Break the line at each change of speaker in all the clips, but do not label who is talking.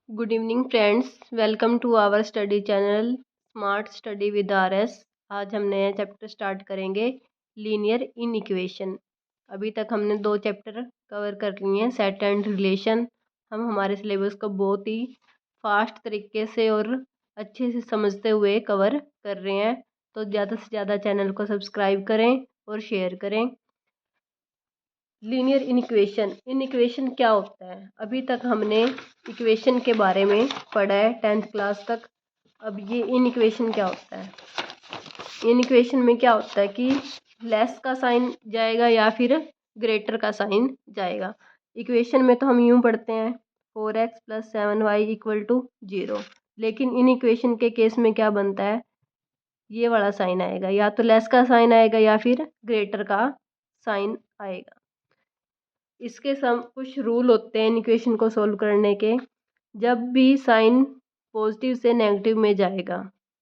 Good evening friends, welcome to our study channel smart study with RS। आज हम नया chapter start करेंगे, linear in equation. अभी तक हमने 2 चैप्टर कवर कर लिए हैं, सेट एंड रिलेशन। हम हमारे सिलेबस को बहुत ही फास्ट तरीके से और अच्छे से समझते हुए कवर कर रहे हैं। तो ज़्यादा से ज़्यादा चैनल को सब्सक्राइब करें और शेयर करें। लीनियर इन इक्वेशन क्या होता है? अभी तक हमने इक्वेशन के बारे में पढ़ा है 10th क्लास तक। अब ये इन इक्वेशन क्या होता है? इन इक्वेशन में क्या होता है कि लेस का साइन जाएगा या फिर ग्रेटर का साइन जाएगा। इक्वेशन में तो हम यूं पढ़ते हैं 4x + 7y = 0, लेकिन इन इक्वेशन के केस में क्या बनता है? ये वाला साइन आएगा, या तो लेस का साइन आएगा या फिर ग्रेटर का साइन आएगा। इसके कुछ रूल होते हैं इन इक्वेशन को सोल्व करने के। जब भी साइन पॉजिटिव से नेगेटिव में जाएगा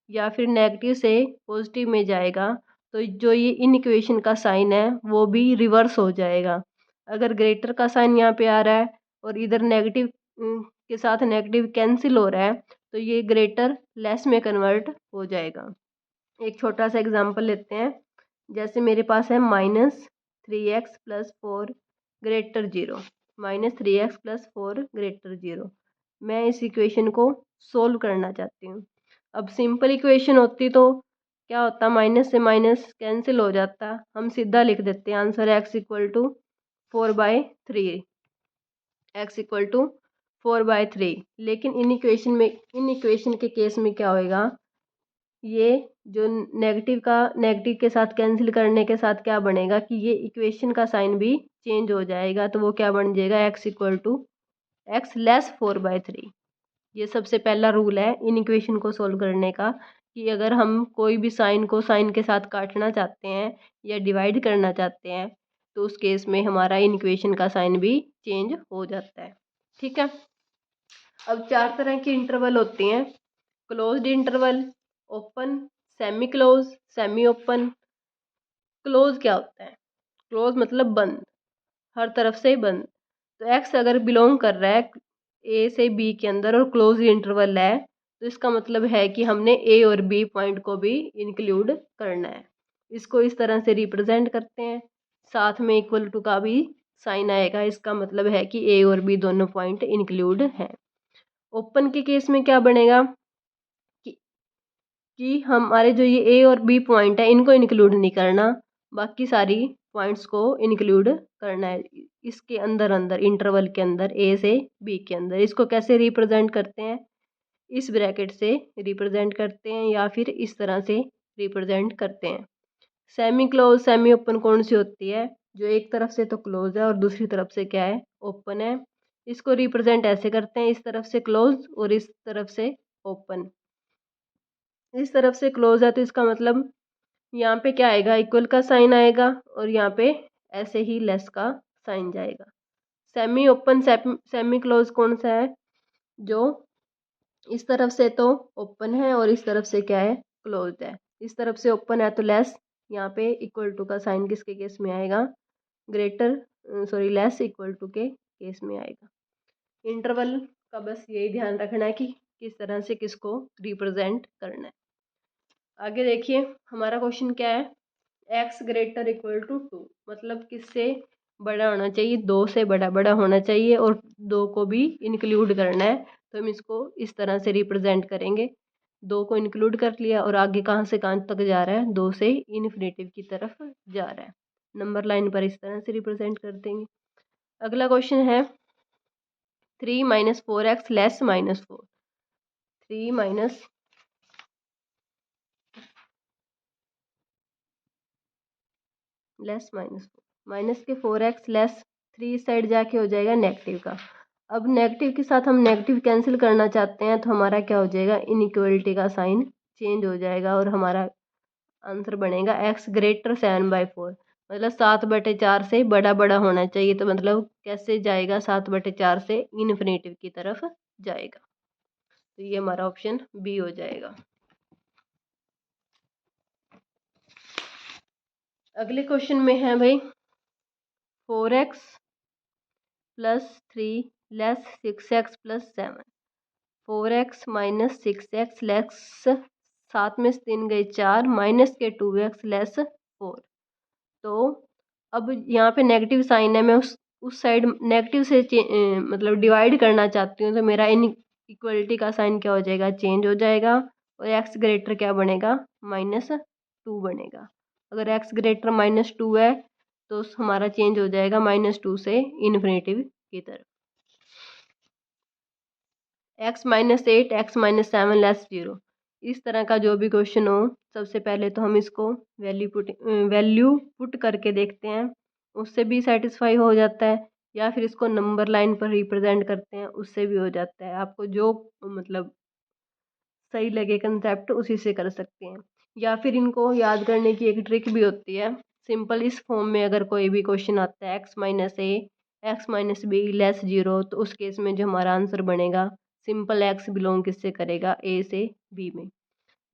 या फिर नेगेटिव से पॉजिटिव में जाएगा, तो जो ये इन इक्वेशन का साइन है वो भी रिवर्स हो जाएगा। अगर ग्रेटर का साइन यहाँ पे आ रहा है और इधर नेगेटिव के साथ नेगेटिव कैंसिल हो रहा है, तो ये ग्रेटर लेस में कन्वर्ट हो जाएगा। एक छोटा सा एग्जांपल लेते हैं। जैसे मेरे पास है -3x + 4 > 0, -3x + 4 > 0। मैं इस इक्वेशन को सोल्व करना चाहती हूँ। अब सिंपल इक्वेशन होती तो क्या होता, माइनस से माइनस कैंसिल हो जाता, हम सीधा लिख देते हैं आंसर x = 4/3, x = 4/3। लेकिन इन इक्वेशन के केस में क्या होएगा, ये जो नेगेटिव के साथ कैंसिल करने के साथ क्या बनेगा कि ये इक्वेशन का साइन भी चेंज हो जाएगा। तो वो क्या बन जाएगा, x = x < 4/3। ये सबसे पहला रूल है इन इक्वेशन को सोल्व करने का, कि अगर हम कोई भी साइन को साइन के साथ काटना चाहते हैं या डिवाइड करना चाहते हैं, तो उस केस में हमारा इन इक्वेशन का साइन भी चेंज हो जाता है। ठीक है। अब 4 तरह की इंटरवल होती हैं: closed interval, open, semi close, semi open. Close क्या होता है? क्लोज मतलब बंद, हर तरफ से बंद। तो एक्स अगर बिलोंग कर रहा है ए से बी के अंदर और क्लोज इंटरवल है, तो इसका मतलब है कि हमने ए और बी पॉइंट को भी इंक्लूड करना है। इसको इस तरह से रिप्रेजेंट करते हैं, साथ में इक्वल टू का भी साइन आएगा। इसका मतलब है कि ए और बी दोनों पॉइंट इंक्लूड हैं। ओपन के केस में क्या बनेगा कि हमारे जो ये ए और बी पॉइंट है इनको इंक्लूड नहीं करना, बाकी सारी पॉइंट्स को इंक्लूड करना है इसके अंदर अंदर, इंटरवल के अंदर, ए से बी के अंदर। इसको कैसे रिप्रेजेंट करते हैं? इस ब्रैकेट से रिप्रेजेंट करते हैं या फिर इस तरह से रिप्रेजेंट करते हैं। सेमी क्लोज सेमी ओपन कौन सी होती है? जो एक तरफ से तो क्लोज है और दूसरी तरफ से क्या है, ओपन है। इसको रिप्रेजेंट ऐसे करते हैं, इस तरफ से क्लोज और इस तरफ से ओपन। इस तरफ से क्लोज है तो इसका मतलब यहाँ पे क्या आएगा, इक्वल का साइन आएगा, और यहाँ पे ऐसे ही लेस का साइन जाएगा। सेमी ओपन सेमी क्लोज कौन सा है? जो इस तरफ से तो ओपन है और इस तरफ से क्या है, क्लोज है। इस तरफ से ओपन है तो लेस, यहाँ पे इक्वल टू का साइन किसके केस में आएगा, लेस इक्वल टू के केस में आएगा। इंटरवल का बस यही ध्यान रखना है कि किस तरह से किसको रिप्रेजेंट करना है। आगे देखिए हमारा क्वेश्चन क्या है, x > 2, मतलब किससे बड़ा होना चाहिए, 2 से बड़ा होना चाहिए और 2 को भी इंक्लूड करना है। तो हम इसको इस तरह से रिप्रेजेंट करेंगे, 2 को इंक्लूड कर लिया और आगे कहाँ से कहाँ तक जा रहा है, 2 से इन्फिनेटिव की तरफ जा रहा है। नंबर लाइन पर इस तरह से रिप्रेजेंट कर देंगे। अगला क्वेश्चन है 3 - 4x <- 4, 3 - माइनस के 4x लेस 3 साइड जाके हो जाएगा नेगेटिव का। अब नेगेटिव के साथ हम नेगेटिव कैंसिल करना चाहते हैं, तो हमारा क्या हो जाएगा, इनइक्वलिटी का साइन चेंज हो जाएगा और हमारा आंसर बनेगा x > 7/4। मतलब 7/4 से बड़ा होना चाहिए। तो मतलब कैसे जाएगा, 7/4 से इन्फिनेटिव की तरफ जाएगा। तो ये हमारा ऑप्शन बी हो जाएगा। अगले क्वेश्चन में है भाई 4x + 3 < 6x + 7। 4x minus 6x less 7 में से 3 गए 4 माइनस के 2x लेस 4। तो अब यहाँ पे नेगेटिव साइन है, मैं उस साइड नेगेटिव से मतलब डिवाइड करना चाहती हूँ, तो मेरा इन इक्वलिटी का साइन क्या हो जाएगा, चेंज हो जाएगा, और x ग्रेटर क्या बनेगा, -2 बनेगा। अगर x ग्रेटर -2 है तो हमारा चेंज हो जाएगा -2 से इन्फिनेटिव की तरफ। x -8 x -7 लेस 0, इस तरह का जो भी क्वेश्चन हो, सबसे पहले तो हम इसको वैल्यू पुट करके देखते हैं, उससे भी सेटिस्फाई हो जाता है, या फिर इसको नंबर लाइन पर रिप्रेजेंट करते हैं, उससे भी हो जाता है। आपको जो मतलब सही लगे कंसेप्ट उसी से कर सकते हैं, या फिर इनको याद करने की एक ट्रिक भी होती है। सिंपल इस फॉर्म में अगर कोई भी क्वेश्चन आता है x -a x -b less 0, तो उस केस में जो हमारा आंसर बनेगा, सिंपल x बिलोंग किससे करेगा, a से b में।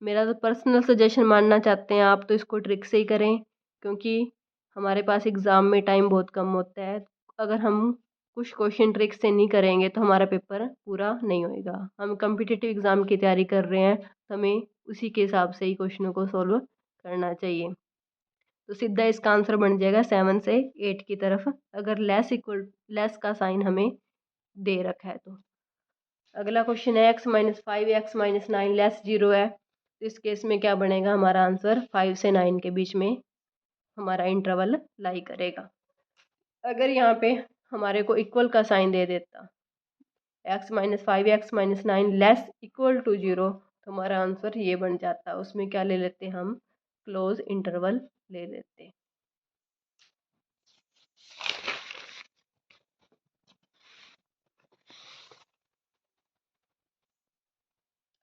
मेरा तो पर्सनल सजेशन मानना चाहते हैं आप तो इसको ट्रिक से ही करें, क्योंकि हमारे पास एग्ज़ाम में टाइम बहुत कम होता है। अगर हम कुछ क्वेश्चन ट्रिक से नहीं करेंगे तो हमारा पेपर पूरा नहीं होएगा। हम कम्पिटिटिव एग्ज़ाम की तैयारी कर रहे हैं, तो हमें उसी के हिसाब से ही क्वेश्चनों को सॉल्व करना चाहिए। तो सीधा इसका आंसर बन जाएगा 7 से 8 की तरफ, अगर लेस का साइन हमें दे रखा है तो। अगला क्वेश्चन है x -5 x -9 लेस 0 है, तो इस केस में क्या बनेगा, हमारा आंसर 5 से 9 के बीच में हमारा इंटरवल लाई करेगा। अगर यहाँ पे हमारे को इक्वल का साइन दे देता, x -5 x -9 less equal to 0, तो हमारा आंसर ये बन जाता। उसमें क्या ले लेते हम, क्लोज इंटरवल ले लेते।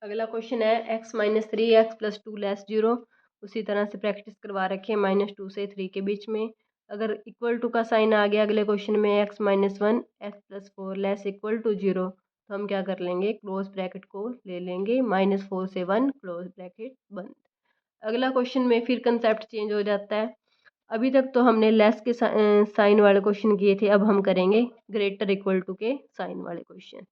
अगला क्वेश्चन है x -3 x +2 लेस 0, उसी तरह से प्रैक्टिस करवा रखी है -2 से 3 के बीच में। अगर इक्वल टू का साइन आ गया अगले क्वेश्चन में x -1 x +4 less equal to 0, तो हम क्या कर लेंगे, क्लोज ब्रैकेट को ले लेंगे, -4 से 1 क्लोज ब्रैकेट बंद। अगला क्वेश्चन में फिर कंसेप्ट चेंज हो जाता है। अभी तक तो हमने लेस के साइन वाले क्वेश्चन किए थे, अब हम करेंगे ग्रेटर इक्वल टू के साइन वाले क्वेश्चन।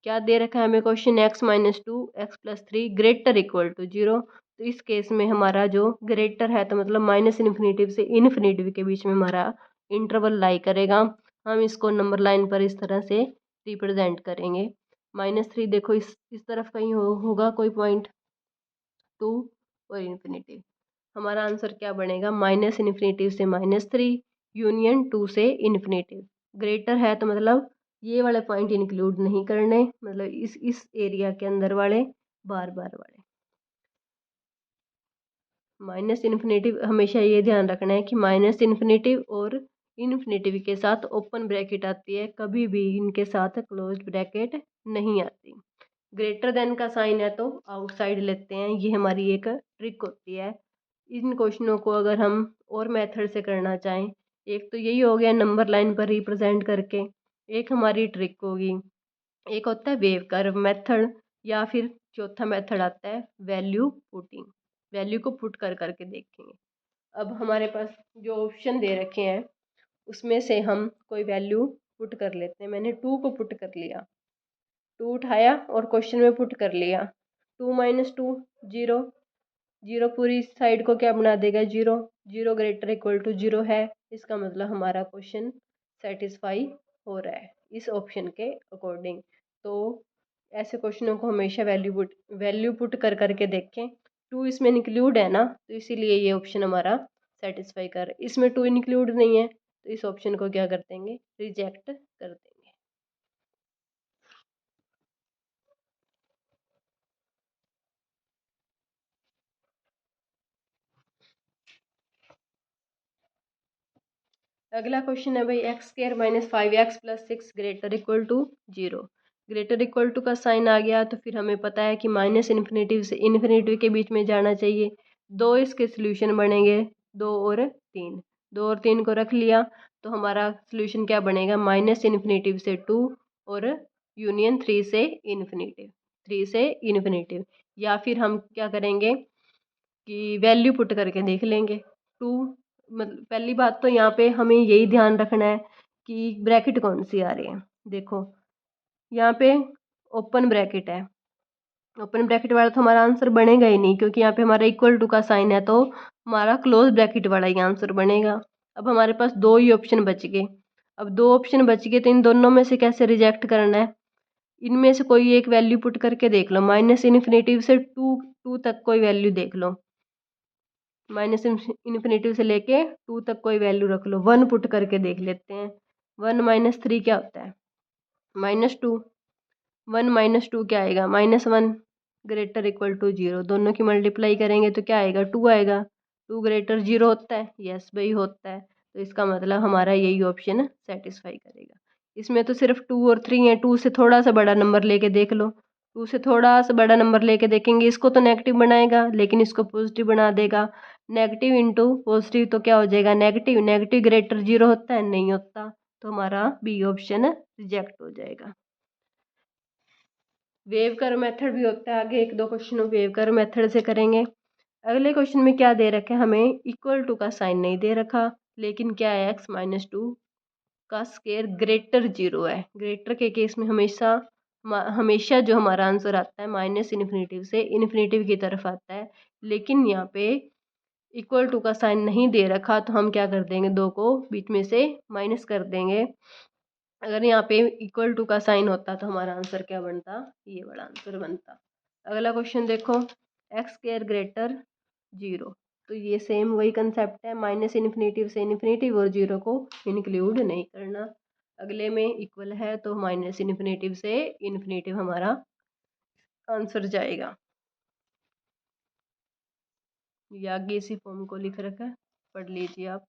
क्या दे रखा है हमें question, x -2 x +3 greater equal to 0, तो इस केस में हमारा जो ग्रेटर है तो मतलब -इन्फिनेटिव से इन्फिनेटिव के बीच में हमारा इंटरवल लाई करेगा। हम इसको नंबर लाइन पर इस तरह से रिप्रेजेंट करेंगे। -3 देखो इस तरफ कहीं होगा कोई पॉइंट, 2 और इन्फिनेटिव। हमारा आंसर क्या बनेगा, -इन्फिनेटिव से -3 यूनियन 2 से इन्फिनेटिव। ग्रेटर है तो मतलब ये वाले पॉइंट इंक्लूड नहीं करने, मतलब इस एरिया के अंदर वाले, बार बार वाले। -इन्फिनेटिव हमेशा ये ध्यान रखना है कि -इन्फिनेटिव और इन्फिनेटिव के साथ ओपन ब्रैकेट आती है, कभी भी इनके साथ क्लोज्ड ब्रैकेट नहीं आती। ग्रेटर देन का साइन है तो आउटसाइड लेते हैं, ये हमारी एक ट्रिक होती है। इन क्वेश्चनों को अगर हम और मेथड से करना चाहें, एक तो यही हो गया नंबर लाइन पर रिप्रेजेंट करके, एक हमारी ट्रिक होगी, एक होता है वेव कर्व मेथड, या फिर चौथा मेथड आता है वैल्यू पुटिंग, वैल्यू को पुट कर करके देखेंगे। अब हमारे पास जो ऑप्शन दे रखे हैं उसमें से हम कोई वैल्यू पुट कर लेते हैं। मैंने 2 को पुट कर लिया, 2 उठाया और क्वेश्चन में पुट कर लिया। 2 - 2 0, 0 पूरी साइड को क्या बना देगा, 0, 0 ग्रेटर इक्वल टू 0 है, इसका मतलब हमारा क्वेश्चन सेटिस्फाई हो रहा है इस ऑप्शन के अकॉर्डिंग। तो ऐसे क्वेश्चनों को हमेशा वैल्यू पुट कर करके देखें। 2 इसमें इंक्लूड है ना, तो इसीलिए ये ऑप्शन हमारा सेटिस्फाई कर, इसमें 2 इंक्लूड नहीं है तो इस ऑप्शन को क्या कर देंगे, रिजेक्ट कर देंगे। अगला क्वेश्चन है भाई, x² - 5x + 6 greater equal to 0। Greater equal to का साइन आ गया तो फिर हमें पता है कि -इन्फिनेटिव से इन्फिनेटिव के बीच में जाना चाहिए। 2 इसके सोल्यूशन बनेंगे, 2 और 3, 2 और 3 को रख लिया तो हमारा सोल्यूशन क्या बनेगा, -इन्फिनेटिव से 2 और यूनियन 3 से इन्फिनेटिव, 3 से इन्फिनेटिव। या फिर हम क्या करेंगे कि वैल्यू पुट करके देख लेंगे। 2 मतलब पहली बात तो यहाँ पे हमें यही ध्यान रखना है कि ब्रैकेट कौन सी आ रही है। देखो यहाँ पे ओपन ब्रैकेट है, ओपन ब्रैकेट वाला तो हमारा आंसर बनेगा ही नहीं, क्योंकि यहाँ पे हमारा इक्वल टू का साइन है, तो हमारा क्लोज ब्रैकेट वाला ही आंसर बनेगा। अब हमारे पास दो ही ऑप्शन बच गए। अब दो ऑप्शन बच गए तो इन दोनों में से कैसे रिजेक्ट करना है, इनमें से कोई एक वैल्यू पुट करके देख लो। माइनस इन्फिनेटिव से टू तक कोई वैल्यू देख लो, माइनस इन्फिनेटिव से लेके टू तक कोई वैल्यू रख लो। वन पुट करके देख लेते हैं। वन माइनस थ्री क्या होता है, -2। वन माइनस टू क्या आएगा, -1 ग्रेटर इक्वल टू 0। दोनों की मल्टीप्लाई करेंगे तो क्या आएगा, 2 आएगा। 2 ग्रेटर 0 होता है, यस भाई होता है। तो इसका मतलब हमारा यही ऑप्शन सेटिस्फाई करेगा। इसमें तो सिर्फ 2 और 3 है, 2 से थोड़ा सा बड़ा नंबर लेके देख लो। 2 से थोड़ा सा बड़ा नंबर लेके देखेंगे, इसको तो नेगेटिव बनाएगा लेकिन इसको पॉजिटिव बना देगा। नेगेटिव इंटू पॉजिटिव तो क्या हो जाएगा, नेगेटिव। नेगेटिव ग्रेटर 0 होता है, नहीं होता, तो हमारा बी ऑप्शन रिजेक्ट हो जाएगा। वेव कर्व मेथड भी होता है, आगे एक दो क्वेश्चन वेव कर्व मेथड से करेंगे। अगले क्वेश्चन में क्या दे रखा है, हमें इक्वल टू का साइन नहीं दे रखा, लेकिन क्या है, x-2 का स्केयर ग्रेटर 0 है। ग्रेटर के केस में हमेशा हमेशा जो हमारा आंसर आता है माइनस इन्फिनेटिव से इन्फिनेटिव की तरफ आता है, लेकिन यहाँ पे इक्वल टू का साइन नहीं दे रखा, तो हम क्या कर देंगे, दो को बीच में से माइनस कर देंगे। अगर यहाँ पे इक्वल टू का साइन होता तो हमारा आंसर क्या बनता, ये वाला आंसर बनता। अगला क्वेश्चन देखो, एक्स स्क्वायर ग्रेटर 0, तो ये सेम वही कंसेप्ट है, माइनस इन्फिनेटिव से इन्फिनेटिव और 0 को इंक्लूड नहीं करना। अगले में इक्वल है तो माइनस इन्फिनेटिव से इन्फिनेटिव हमारा आंसर जाएगा। ये आगे इसी फॉर्म को लिख रखा है, पढ़ लीजिए आप।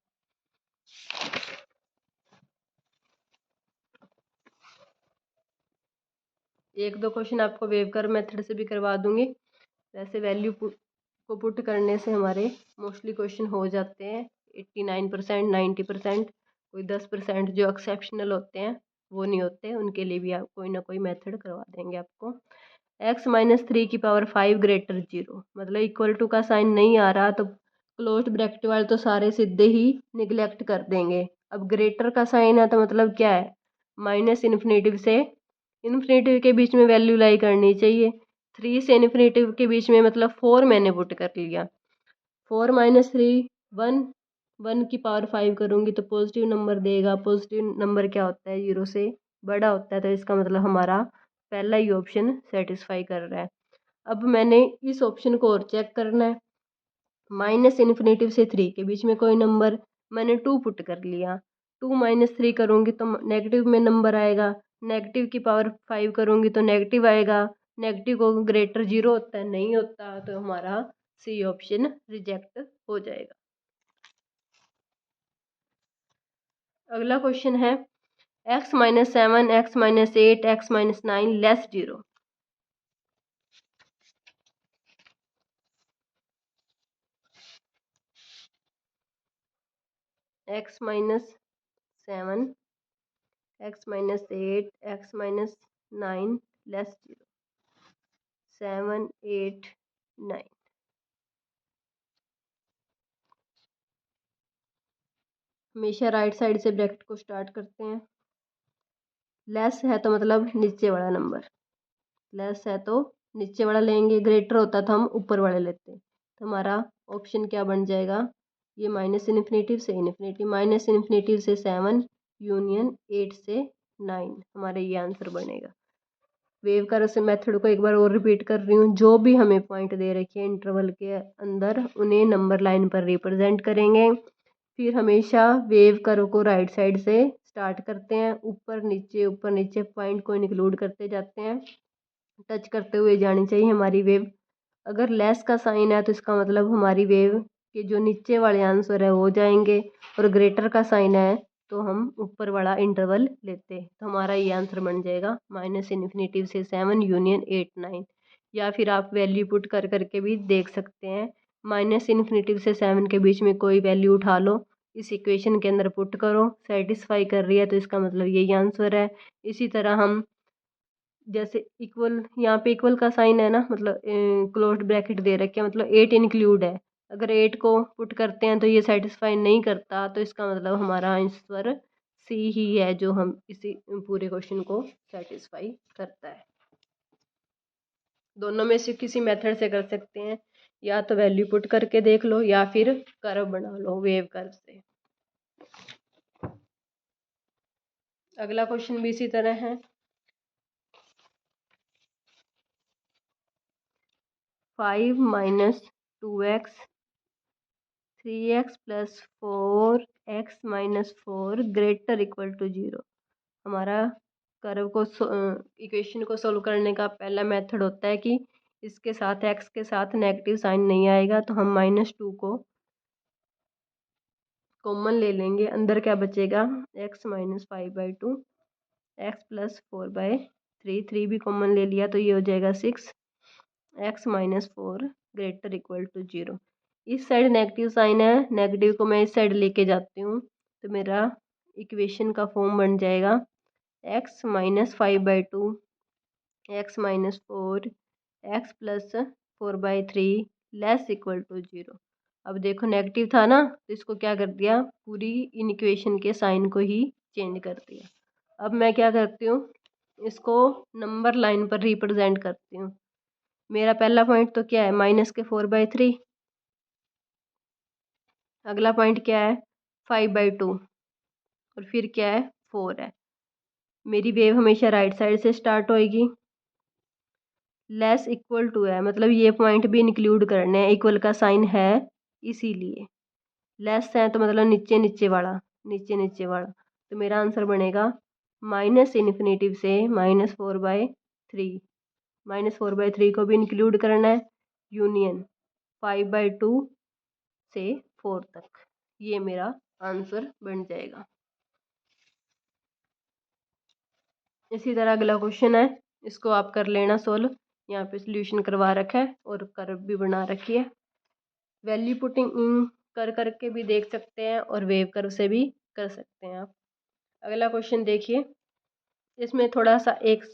एक दो क्वेश्चन आपको वेव कर्व मेथड से भी करवा दूंगी। वैसे वैल्यू को पुट करने से हमारे मोस्टली क्वेश्चन हो जाते हैं 89%, 90%। कोई 10% जो एक्सेप्शनल होते हैं वो नहीं होते, उनके लिए भी आप कोई ना कोई मेथड करवा देंगे आपको। x-3 ग्रेटर 0, मतलब इक्वल टू का साइन नहीं आ रहा तो क्लोज्ड ब्रैकेट वाले तो सारे सीधे ही निगलेक्ट कर देंगे। अब ग्रेटर का साइन है तो मतलब क्या है, माइनस इन्फिनेटिव से इन्फिनेटिव के बीच में वैल्यू लाई करनी चाहिए। 3 से इन्फिनेटिव के बीच में मतलब 4 मैंने पुट कर लिया। 4 - 3 1, 1 की पावर 5 करूँगी तो पॉजिटिव नंबर देगा। पॉजिटिव नंबर क्या होता है, 0 से बड़ा होता है, तो इसका मतलब हमारा पहला ही ऑप्शन सेटिस्फाई कर रहा है। अब मैंने इस ऑप्शन को और चेक करना है। माइनस इन्फिनेटिव से 3 के बीच में कोई नंबर, मैंने 2 पुट कर लिया। 2 - 3 करूँगी तो नेगेटिव में नंबर आएगा। नेगेटिव की पावर 5 करूँगी तो नेगेटिव आएगा। नेगेटिव को ग्रेटर 0 होता है, नहीं होता, तो हमारा सी ऑप्शन रिजेक्ट हो जाएगा। अगला क्वेश्चन है x-7, x-8, x-9 less 0। x-7, x-8, x-9 less 0, 7, 8, 9। हमेशा राइट साइड से ब्रैकेट को स्टार्ट करते हैं। लेस है तो मतलब नीचे वाला नंबर, लेस है तो नीचे वाला लेंगे, ग्रेटर होता तो हम ऊपर वाले लेते। तो हमारा ऑप्शन क्या बन जाएगा, ये माइनस इन्फिनेटिव से इन्फिनेटिव, माइनस इन्फिनेटिव से 7 यूनियन 8 से 9, हमारे ये आंसर बनेगा। वेव कर्व से मेथड को एक बार और रिपीट कर रही हूँ। जो भी हमें पॉइंट दे रखे हैं इंटरवल के अंदर, उन्हें नंबर लाइन पर रिप्रेजेंट करेंगे। फिर हमेशा वेव कर्व को राइट साइड से स्टार्ट करते हैं, ऊपर नीचे पॉइंट को इंक्लूड करते जाते हैं, टच करते हुए जानी चाहिए हमारी वेव। अगर लेस का साइन है तो इसका मतलब हमारी वेव के जो नीचे वाले आंसर है वो जाएंगे, और ग्रेटर का साइन है तो हम ऊपर वाला इंटरवल लेते, तो हमारा ये आंसर बन जाएगा माइनस इन्फिनेटिव से 7 यूनियन 8, 9। या फिर आप वैल्यू पुट कर करके भी देख सकते हैं। माइनस इन्फिनेटिव से 7 के बीच में कोई वैल्यू उठा लो, इस इक्वेशन के अंदर पुट करो, सेटिस्फाई कर रही है तो इसका मतलब यही आंसर है। इसी तरह हम जैसे इक्वल, यहाँ पे इक्वल का साइन है ना, मतलब क्लोज्ड ब्रैकेट दे रखे हैं, मतलब 8 इंक्लूड है। अगर 8 को पुट करते हैं तो ये सेटिस्फाई नहीं करता, तो इसका मतलब हमारा आंसर सी ही है, जो हम इसी पूरे क्वेश्चन को सेटिस्फाई करता है। दोनों में से किसी मेथड से कर सकते हैं, या तो वैल्यू पुट करके देख लो या फिर कर्व बना लो वेव कर्व से। अगला क्वेश्चन भी इसी तरह है। 5 minus 2x 3x plus 4x minus 4 greater equal to 0। हमारा कर्व को इक्वेशन को सोल्व करने का पहला मेथड होता है कि इसके साथ x के साथ नेगेटिव साइन नहीं आएगा, तो हम -2 को कॉमन ले लेंगे। अंदर क्या बचेगा, x माइनस 5/2 x प्लस 4/3, 3 भी कॉमन ले लिया तो ये हो जाएगा 6 x minus 4 greater equal to 0। इस साइड नेगेटिव साइन है, नेगेटिव को मैं इस साइड लेके जाती हूँ तो मेरा इक्वेशन का फॉर्म बन जाएगा x minus 5/2 x minus 4 x plus 4/3 less equal to 0। अब देखो नेगेटिव था ना, तो इसको क्या कर दिया, पूरी इन इक्वेशन के साइन को ही चेंज कर दिया। अब मैं क्या करती हूँ, इसको नंबर लाइन पर रिप्रेजेंट करती हूँ। मेरा पहला पॉइंट तो क्या है, -4/3। अगला पॉइंट क्या है, 5/2, और फिर क्या है, 4 है। मेरी वेव हमेशा राइट साइड से स्टार्ट होएगी। लेस इक्वल टू है, मतलब ये पॉइंट भी इंक्लूड करने हैं, इक्वल का साइन है इसीलिए। लेस है तो मतलब नीचे नीचे वाला, नीचे नीचे वाला। तो मेरा आंसर बनेगा माइनस इन्फिनेटिव से -4/3। -4/3 को भी इंक्लूड करना है, यूनियन 5/2 से 4 तक। ये मेरा आंसर बन जाएगा। इसी तरह अगला क्वेश्चन है, इसको आप कर लेना सोल्व। यहाँ पे सोल्यूशन करवा रखा है और कर्व भी बना रखी है। वैल्यू पुटिंग कर करके भी देख सकते हैं और वेव कर्व से भी कर सकते हैं आप। अगला क्वेश्चन देखिए, इसमें थोड़ा सा एक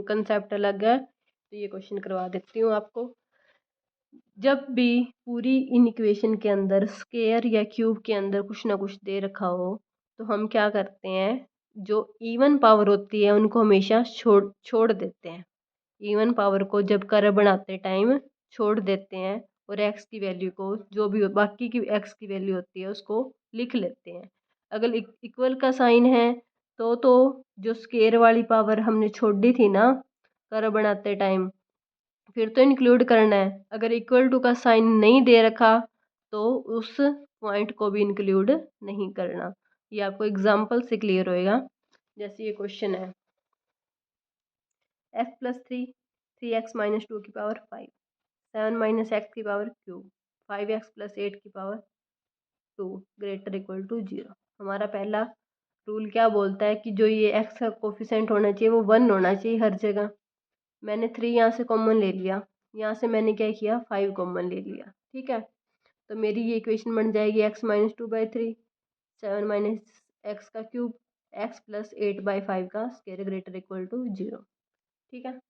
कंसेप्ट अलग है, तो ये क्वेश्चन करवा देती हूँ आपको। जब भी पूरी इन इक्वेशन के अंदर स्क्वायर या क्यूब के अंदर कुछ ना कुछ दे रखा हो, तो हम क्या करते हैं, जो इवन पावर होती है उनको हमेशा छोड़ छोड़ देते हैं। इवन पावर को जब कर्व बनाते टाइम छोड़ देते हैं, और एक्स की वैल्यू को, जो भी बाकी की एक्स की वैल्यू होती है उसको लिख लेते हैं। अगर इक्वल का साइन है तो जो स्क्वायर वाली पावर हमने छोड़ दी थी ना कर्व बनाते टाइम, फिर तो इंक्लूड करना है। अगर इक्वल टू का साइन नहीं दे रखा तो उस पॉइंट को भी इंक्लूड नहीं करना। ये आपको एग्जाम्पल से क्लियर होएगा। जैसे ये क्वेश्चन है, x प्लस 3x - 2 की पावर 5 7 - x की पावर क्यूब 5x प्लस 8 की पावर 2 ग्रेटर इक्वल टू 0। हमारा पहला रूल क्या बोलता है कि जो ये x का कोफिशेंट होना चाहिए वो 1 होना चाहिए हर जगह। मैंने 3 यहाँ से कॉमन ले लिया, यहाँ से मैंने क्या किया, 5 कॉमन ले लिया, ठीक है। तो मेरी ये इक्वेशन बन जाएगी x - 2/3 7 - x का क्यूब x प्लस 8/5 का स्क्वायर ग्रेटर इक्वल टू 0, ठीक है।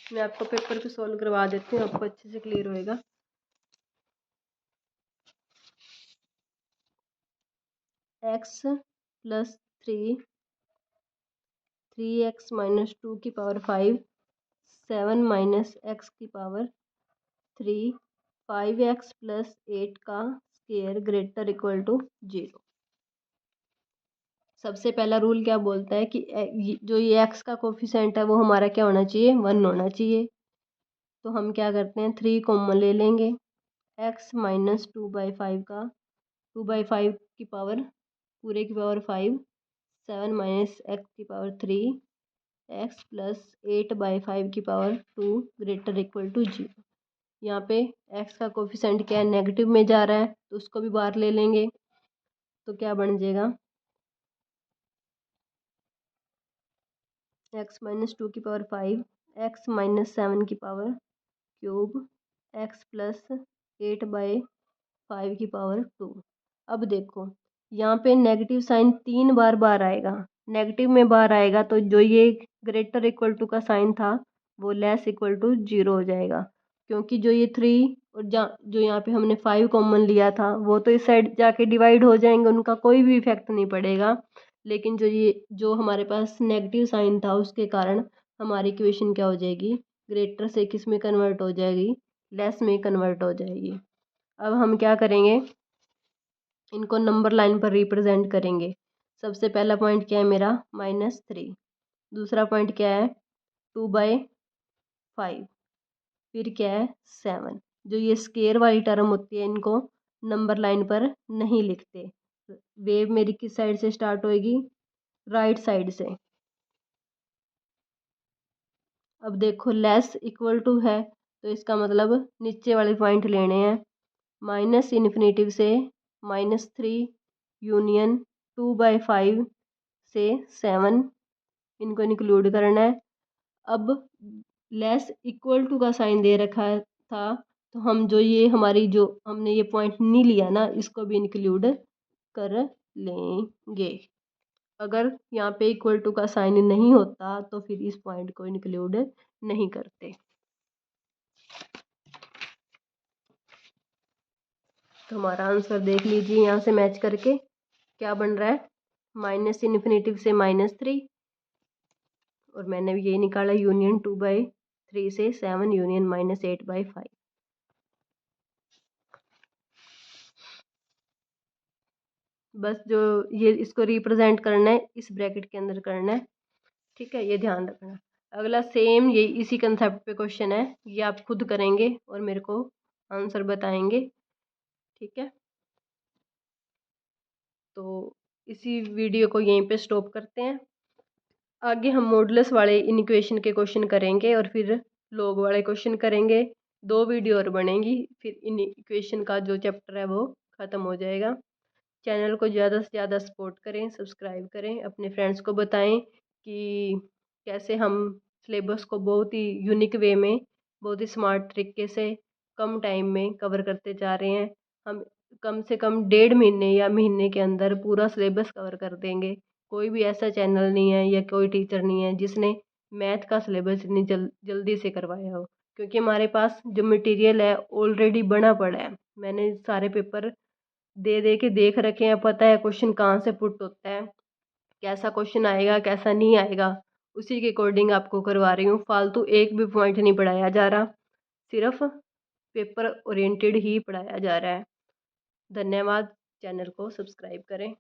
मैं आपको पेपर पे सॉल्व करवा देती हूँ, आपको अच्छे से क्लियर होएगा। x प्लस 3x - 2 की पावर 5 7 - x की पावर 3 5x प्लस 8 का स्क्वायर ग्रेटर इक्वल टू 0। सबसे पहला रूल क्या बोलता है कि जो ये x का कोफिशेंट है वो हमारा क्या होना चाहिए, 1 होना चाहिए। तो हम क्या करते हैं, 3 कॉमन ले लेंगे। x - 2/5 का 2/5 की पावर पूरे की पावर 5 7 - x की पावर 3 x प्लस 8/5 की पावर 2 ग्रेटर इक्वल टू 0। यहाँ पे x का कोफिशेंट क्या है, नेगेटिव में जा रहा है, तो उसको भी बाहर ले लेंगे। तो क्या बन जाएगा, x - 2 की पावर 5 x - 7 की पावर क्यूब x प्लस 8/5 की पावर 2। अब देखो यहाँ पे नेगेटिव साइन 3 बार बार आएगा, नेगेटिव में बाहर आएगा तो जो ये ग्रेटर इक्वल टू का साइन था वो लेस इक्वल टू 0 हो जाएगा, क्योंकि जो ये 3 और जो यहाँ पे हमने 5 कॉमन लिया था वो तो इस साइड जाके डिवाइड हो जाएंगे, उनका कोई भी इफेक्ट नहीं पड़ेगा। लेकिन जो हमारे पास नेगेटिव साइन था उसके कारण हमारी इक्वेशन क्या हो जाएगी, ग्रेटर से किस में कन्वर्ट हो जाएगी, लेस में कन्वर्ट हो जाएगी। अब हम क्या करेंगे, इनको नंबर लाइन पर रिप्रेजेंट करेंगे। सबसे पहला पॉइंट क्या है मेरा, -3। दूसरा पॉइंट क्या है, 2/5। फिर क्या है, 7। जो ये स्केयर वाली टर्म होती है इनको नंबर लाइन पर नहीं लिखते। वेव मेरी किस साइड से स्टार्ट होएगी, राइट साइड से। अब देखो लेस इक्वल टू है तो इसका मतलब नीचे वाले पॉइंट लेने हैं। -∞ से -3 यूनियन 2/5 से 7, इनको इंक्लूड करना है। अब लेस इक्वल टू का साइन दे रखा था तो हम जो ये हमारी जो हमने ये पॉइंट नहीं लिया ना इसको भी इंक्लूड कर लेंगे। अगर यहाँ पे इक्वल टू का साइन नहीं होता तो फिर इस पॉइंट को इंक्लूड नहीं करते। तो हमारा आंसर देख लीजिए यहाँ से मैच करके क्या बन रहा है, -∞ से -3, और मैंने भी यही निकाला यूनियन 2/3 से 7 यूनियन -8/5। बस जो ये इसको रिप्रेजेंट करना है इस ब्रैकेट के अंदर करना है, ठीक है, ये ध्यान रखना। अगला सेम ये इसी कंसेप्ट पे क्वेश्चन है, ये आप खुद करेंगे और मेरे को आंसर बताएंगे, ठीक है। तो इसी वीडियो को यहीं पे स्टॉप करते हैं। आगे हम मॉडुलस वाले इन इक्वेशन के क्वेश्चन करेंगे और फिर लॉग वाले क्वेश्चन करेंगे। 2 वीडियो और बनेंगी, फिर इन इक्वेशन का जो चैप्टर है वो ख़त्म हो जाएगा। चैनल को ज़्यादा से ज़्यादा सपोर्ट करें, सब्सक्राइब करें, अपने फ्रेंड्स को बताएं कि कैसे हम सिलेबस को बहुत ही यूनिक वे में, बहुत ही स्मार्ट तरीके से कम टाइम में कवर करते जा रहे हैं। हम कम से कम 1.5 महीने या महीने के अंदर पूरा सिलेबस कवर कर देंगे। कोई भी ऐसा चैनल नहीं है या कोई टीचर नहीं है जिसने मैथ का सिलेबस इतनी जल्दी से करवाया हो, क्योंकि हमारे पास जो मटेरियल है ऑलरेडी बना पड़ा है। मैंने सारे पेपर दे दे के देख रखे हैं, पता है क्वेश्चन कहाँ से पुट होता है, कैसा क्वेश्चन आएगा कैसा नहीं आएगा, उसी के अकॉर्डिंग आपको करवा रही हूँ। फालतू एक भी पॉइंट नहीं पढ़ाया जा रहा, सिर्फ पेपर ओरिएंटेड ही पढ़ाया जा रहा है। धन्यवाद। चैनल को सब्सक्राइब करें।